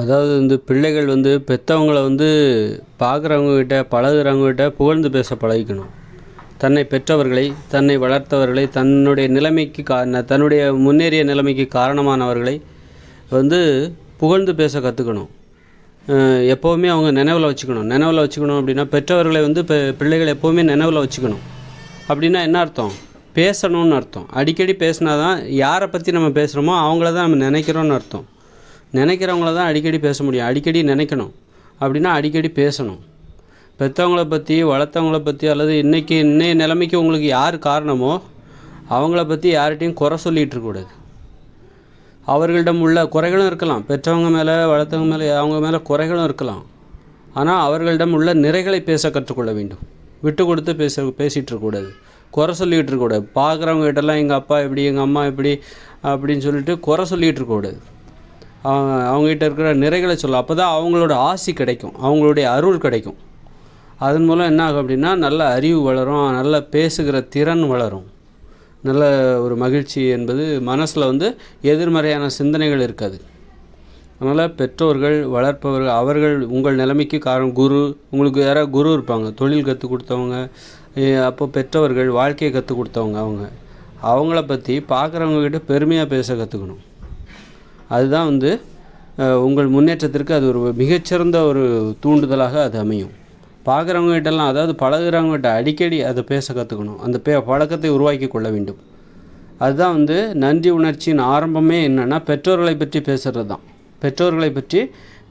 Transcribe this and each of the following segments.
அதாவது பிள்ளைகள் பெற்றவங்கள பார்க்குறவங்ககிட்ட பழகுறவங்ககிட்ட புகழ்ந்து பேச பழகிக்கணும். தன்னை பெற்றவர்களை, தன்னை வளர்த்தவர்களை, தன்னுடைய நிலைமைக்கு தன்னுடைய முன்னேறிய நிலைமைக்கு காரணமானவர்களை புகழ்ந்து பேச கற்றுக்கணும். எப்போவுமே அவங்க நினைவில் வச்சுக்கணும் அப்படின்னா பெற்றவர்களை பிள்ளைகள் எப்போவுமே நினைவில் வச்சுக்கணும். அப்படின்னா என்ன அர்த்தம்? பேசணும்னு அர்த்தம். அடிக்கடி பேசினா தான் யாரை பற்றி நம்ம பேசுகிறோமோ அவங்கள தான் நம்ம நினைக்கிறோன்னு அர்த்தம். நினைக்கிறவங்கள தான் அடிக்கடி பேச முடியும். அடிக்கடி நினைக்கணும் அப்படின்னா அடிக்கடி பேசணும். பெற்றவங்கள பற்றி, வளர்த்தவங்கள பற்றி, அல்லது இன்னைய நிலைமைக்கு உங்களுக்கு யார் காரணமோ அவங்கள பற்றி யார்கிட்டையும் குறை சொல்லிகிட்டு இருக்கக்கூடாது. அவர்களிடம் உள்ள குறைகளும் இருக்கலாம். பெற்றவங்க மேலே, வளர்த்தவங்க மேலே, அவங்க மேலே குறைகளும் இருக்கலாம். ஆனால் அவர்களிடம் உள்ள நிறைகளை பேச கற்றுக்கொள்ள வேண்டும். விட்டு கொடுத்து பேசிகிட்டு இருக்கக்கூடாது. குறை சொல்லிகிட்டு இருக்கக்கூடாது. பார்க்குறவங்ககிட்டலாம் எங்கள் அப்பா எப்படி, எங்கள் அம்மா எப்படி அப்படின்னு சொல்லிட்டு குறை சொல்லிகிட்டு இருக்கக்கூடாது. அவங்ககிட்ட இருக்கிற நிறைகளை சொல்ல. அப்போ தான் அவங்களோட ஆசி கிடைக்கும், அவங்களுடைய அருள் கிடைக்கும். அதன் மூலம் என்ன ஆகும் அப்படின்னா நல்ல அறிவு வளரும், நல்ல பேசுகிற திறன் வளரும், நல்ல ஒரு மகிழ்ச்சி என்பது மனசில் எதிர்மறையான சிந்தனைகள் இருக்காது. அதனால் பெற்றோர்கள், வளர்ப்பவர்கள், அவர்கள் உங்கள் நிலைமைக்கு காரணம். உங்களுக்கு யாராவது குரு இருப்பாங்க, தொழில் கற்றுக் கொடுத்தவங்க. அப்போ பெற்றவர்கள் வாழ்க்கையை கற்றுக் கொடுத்தவங்க. அவங்கள பற்றி பார்க்குறவங்கக்கிட்ட பெருமையாக பேச கற்றுக்கணும். அதுதான் உங்கள் முன்னேற்றத்திற்கு அது ஒரு மிகச்சிறந்த ஒரு தூண்டுதலாக அது அமையும். பார்க்குறவங்ககிட்டலாம், அதாவது பழகுறவங்ககிட்ட அடிக்கடி அதை பேச கற்றுக்கணும். அந்த பழக்கத்தை உருவாக்கி கொள்ள வேண்டும். அதுதான் நன்றி உணர்ச்சியின் ஆரம்பமே என்னென்னா பெற்றோர்களை பற்றி பேசுகிறது தான். பெற்றோர்களை பற்றி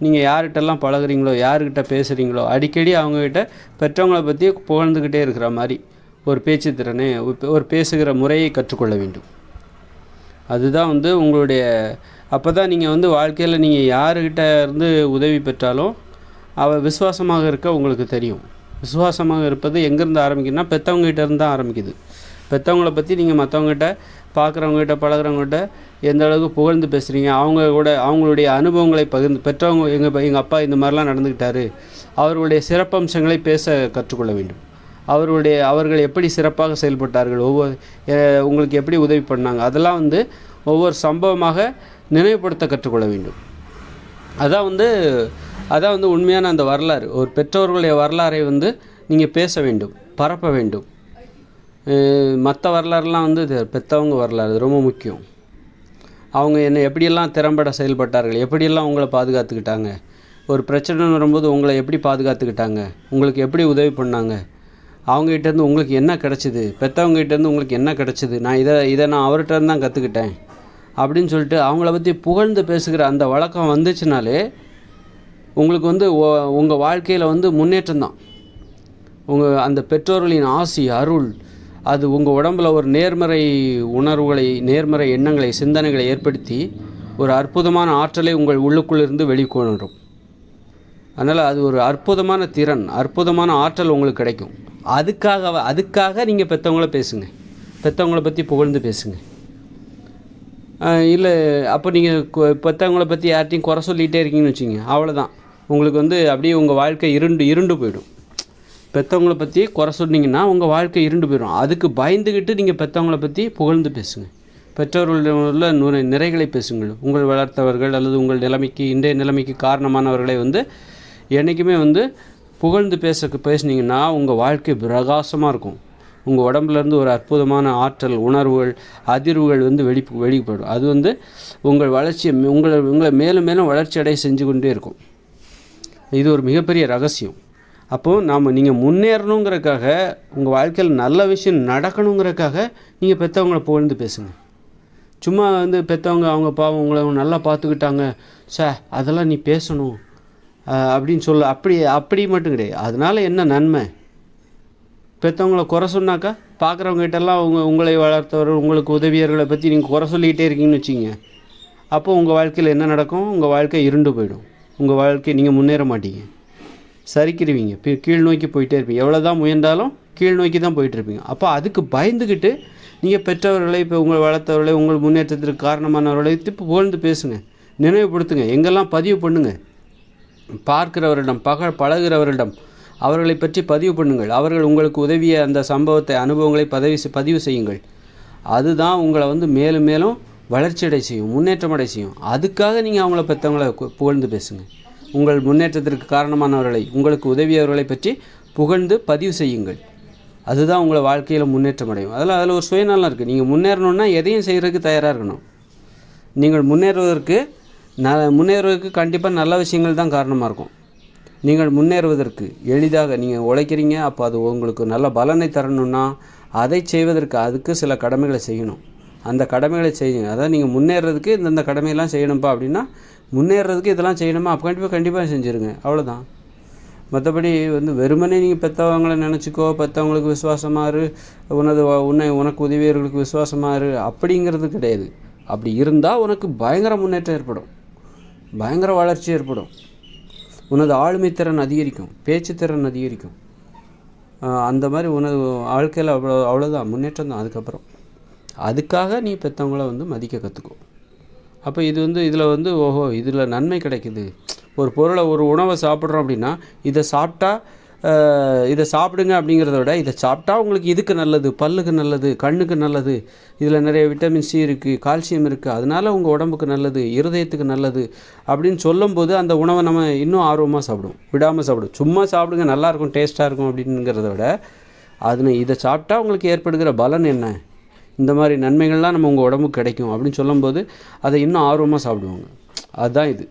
நீங்கள் யார்கிட்டலாம் பழகுறீங்களோ, யார்கிட்ட பேசுகிறீங்களோ அடிக்கடி அவங்கக்கிட்ட பெற்றவங்களை பற்றி புகழ்ந்துக்கிட்டே இருக்கிற மாதிரி ஒரு பேச்சு திறனை, ஒரு பேசுகிற முறையை கற்றுக்கொள்ள வேண்டும். அதுதான் உங்களுடைய. அப்போ தான் நீங்கள் வாழ்க்கையில் நீங்கள் யாருக்கிட்ட இருந்து உதவி பெற்றாலும் விசுவாசமாக இருக்க உங்களுக்கு தெரியும். விசுவாசமாக இருப்பது எங்கேருந்து ஆரம்பிக்குதுன்னா பெற்றவங்ககிட்ட இருந்து தான் ஆரம்பிக்குது. பெற்றவங்கள பற்றி நீங்கள் மற்றவங்ககிட்ட, பார்க்குறவங்ககிட்ட, பழகுறவங்ககிட்ட எந்த அளவுக்கு புகழ்ந்து பேசுகிறீங்க, அவங்களுடைய அனுபவங்களை பகிர்ந்து, பெற்றவங்க எங்கள் அப்பா இந்த மாதிரிலாம் நடந்துக்கிட்டாரு, அவர்களுடைய சிறப்பம்சங்களை பேச கற்றுக்கொள்ள வேண்டும். அவர்கள் எப்படி சிறப்பாக செயல்பட்டார்கள், உங்களுக்கு எப்படி உதவி பண்ணாங்க, அதெல்லாம் ஒவ்வொரு சம்பவமாக நினைவுபடுத்த கற்றுக்கொள்ள வேண்டும். அதான் உண்மையான அந்த வரலாறு. ஒரு பெற்றோர்களுடைய வரலாறை நீங்கள் பேச வேண்டும், பரப்ப வேண்டும். மற்ற வரலாறுலாம் பெற்றவங்க வரலாறு ரொம்ப முக்கியம். அவங்க எப்படியெல்லாம் திறம்பட செயல்பட்டார்கள், எப்படியெல்லாம் உங்களை பாதுகாத்துக்கிட்டாங்க, ஒரு பிரச்சனை வரும்போது உங்களை எப்படி பாதுகாத்துக்கிட்டாங்க, உங்களுக்கு எப்படி உதவி பண்ணாங்க, அவங்ககிட்டேருந்து உங்களுக்கு என்ன கிடச்சிது, பெற்றவங்ககிட்டேருந்து உங்களுக்கு என்ன கிடச்சிது, நான் இதை நான் அவர்கிட்ட இருந்து தான் கற்றுக்கிட்டேன் அப்படின்னு சொல்லிட்டு அவங்கள பற்றி புகழ்ந்து பேசுகிற அந்த வழக்கம் வந்துச்சுனாலே உங்களுக்கு உங்கள் வாழ்க்கையில் முன்னேற்றம் தான். அந்த பெற்றோர்களின் ஆசி, அருள், அது உங்கள் உடம்பில் ஒரு நேர்மறை உணர்வுகளை, நேர்மறை எண்ணங்களை, சிந்தனைகளை ஏற்படுத்தி ஒரு அற்புதமான ஆற்றலை உங்கள் உள்ளுக்குள்ளிருந்து வெளிக்கொணரும். அதனால் அது ஒரு அற்புதமான திறன், அற்புதமான ஆற்றல் உங்களுக்கு கிடைக்கும். அதுக்காக நீங்கள் பெற்றவங்கள பேசுங்க, பெற்றவங்கள பற்றி புகழ்ந்து பேசுங்க. இல்லை அப்போ நீங்கள் பெற்றவங்கள பற்றி யார்ட்டையும் குறை சொல்லிகிட்டே இருக்கீங்கன்னு வச்சுங்க, அவ்வளோதான். உங்களுக்கு அப்படியே உங்கள் வாழ்க்கை இருண்டு போயிடும். பெற்றவங்கள பற்றி குறை சொன்னீங்கன்னா உங்கள் வாழ்க்கை இருண்டு போயிடும். அதுக்கு பயந்துக்கிட்டு நீங்கள் பெற்றவங்கள பற்றி புகழ்ந்து பேசுங்க. பெற்றோர்களிடம் உள்ள நிறைகளை பேசுங்கள். உங்கள் வளர்த்தவர்கள் அல்லது உங்கள் நிலைமைக்கு, இன்றைய நிலைமைக்கு காரணமானவர்களை என்றைக்குமே புகழ்ந்து பேசுனீங்கன்னா உங்கள் வாழ்க்கை பிரகாசமாக இருக்கும். உங்கள் உடம்புலேருந்து ஒரு அற்புதமான ஆற்றல், உணர்வுகள், அதிர்வுகள் வெளிப்படும். அது உங்கள் வளர்ச்சியை உங்களை மேலும் மேலும் வளர்ச்சி அடைய செஞ்சு கொண்டே இருக்கும். இது ஒரு மிகப்பெரிய ரகசியம். அப்போது நீங்கள் முன்னேறணுங்கிறக்காக, உங்கள் வாழ்க்கையில் நல்ல விஷயம் நடக்கணுங்கிறக்காக நீங்கள் பெற்றவங்கள புகழ்ந்து பேசுங்க. சும்மா பெற்றவங்க அவங்க பாவம் உங்களை நல்லா பார்த்துக்கிட்டாங்க, அதெல்லாம் நீ பேசணும் அப்படின்னு அப்படி மட்டும் கிடையாது. அதனால் என்ன நன்மை? பெற்றவங்கள குறை சொன்னாக்கா பார்க்குறவங்ககிட்டலாம் உங்களை வளர்த்தவர்கள், உங்களுக்கு உதவியர்களை பற்றி நீங்கள் குறை சொல்லிக்கிட்டே இருக்கீங்கன்னு வச்சிங்க, அப்போது உங்கள் வாழ்க்கையில் என்ன நடக்கும்? உங்கள் வாழ்க்கை இருண்டு போயிடும். உங்கள் வாழ்க்கை நீங்கள் முன்னேற மாட்டீங்க, சரிக்கிடுவீங்க, கீழ் நோக்கி போயிட்டே இருப்பீங்க. எவ்வளோ தான் முயன்றாலும் கீழ் நோக்கி தான் போயிட்டுருப்பீங்க. அப்போ அதுக்கு பயந்துக்கிட்டு நீங்கள் பெற்றவர்களை, இப்போ உங்கள் வளர்த்தவர்களை, உங்கள் முன்னேற்றத்திற்கு காரணமானவர்களை புகழ்ந்து பேசுங்க, நினைவுபடுத்துங்க, எங்கெல்லாம் பதிவு பண்ணுங்கள். பார்க்கிறவரிடம், பழகுறவரிடம் அவர்களை பற்றி பதிவு பண்ணுங்கள். அவர்கள் உங்களுக்கு உதவிய அந்த சம்பவத்தை, அனுபவங்களை பதிவு செய்யுங்கள். அதுதான் உங்களை மேலும் மேலும் வளர்ச்சி அடை செய்யும், முன்னேற்றம் அடை செய்யும். அதுக்காக நீங்கள் அவங்கள பெற்றவங்கள புகழ்ந்து பேசுங்க. உங்கள் முன்னேற்றத்திற்கு காரணமானவர்களை, உங்களுக்கு உதவியவர்களை பற்றி புகழ்ந்து பதிவு செய்யுங்கள். அதுதான் உங்களை வாழ்க்கையில் முன்னேற்றம் அடையும். அதில் ஒரு சுயநலம் இருக்குது. நீங்கள் முன்னேறணுன்னா எதையும் செய்கிறதுக்கு தயாராக இருக்கணும். நீங்கள் முன்னேறுவதற்கு கண்டிப்பாக நல்ல விஷயங்கள் தான் காரணமாக இருக்கும். நீங்கள் முன்னேறுவதற்கு எளிதாக நீங்கள் உழைக்கிறீங்க, அப்போ அது உங்களுக்கு நல்ல பலனை தரணுன்னா அதை செய்வதற்கு அதுக்கு சில கடமைகளை செய்யணும். அந்த கடமைகளை செய்யுங்க. அதாவது நீங்கள் முன்னேறதுக்கு இந்த கடமையெல்லாம் செய்யணும்ப்பா அப்படின்னா, முன்னேறதுக்கு இதெல்லாம் செய்யணுமா, அப்போ கண்டிப்பாக செஞ்சுருங்க. அவ்வளோதான். மற்றபடி வெறுமனே நீங்கள் பெற்றவங்களை நினச்சிக்கோ, பெற்றவங்களுக்கு விசுவாசமாறு, உனக்கு உதவியவர்களுக்கு விசுவாசமாறு அப்படிங்கிறது கிடையாது. அப்படி இருந்தால் உனக்கு பயங்கர முன்னேற்றம் ஏற்படும், பயங்கர வளர்ச்சி ஏற்படும். உனது ஆளுமை திறன் அதிகரிக்கும், பேச்சு திறன் அதிகரிக்கும். அந்த மாதிரி உனது வாழ்க்கையில் அவ்வளோதான் முன்னேற்றம் தான். அதுக்காக நீ பெற்றவங்கள மதிக்க கற்றுக்கோ. அப்போ இதில் ஓஹோ இதில் நன்மை கிடைக்குது. ஒரு பொருளை, ஒரு உணவை சாப்பிட்றோம் அப்படின்னா இதை சாப்பிடுங்க அப்படிங்கிறத விட இதை சாப்பிட்டா உங்களுக்கு இதுக்கு நல்லது, பல்லுக்கு நல்லது, கண்ணுக்கு நல்லது, இதில் நிறைய விட்டமின் சி இருக்குது, கால்சியம் இருக்குது, அதனால் உங்கள் உடம்புக்கு நல்லது, இருதயத்துக்கு நல்லது அப்படின்னு சொல்லும்போது அந்த உணவை நம்ம இன்னும் ஆர்வமாக சாப்பிடுவோம், விடாமல் சாப்பிடுவோம். சும்மா சாப்பிடுங்க, நல்லாயிருக்கும், டேஸ்ட்டாக இருக்கும் அப்படிங்கிறத விட இதை சாப்பிட்டா உங்களுக்கு ஏற்படுகிற பலன் என்ன, இந்த மாதிரி நன்மைகள்லாம் நம்ம உங்கள் உடம்புக்கு கிடைக்கும் அப்படின்னு சொல்லும்போது அதை இன்னும் ஆர்வமாக சாப்பிடுவாங்க. அதுதான் இது.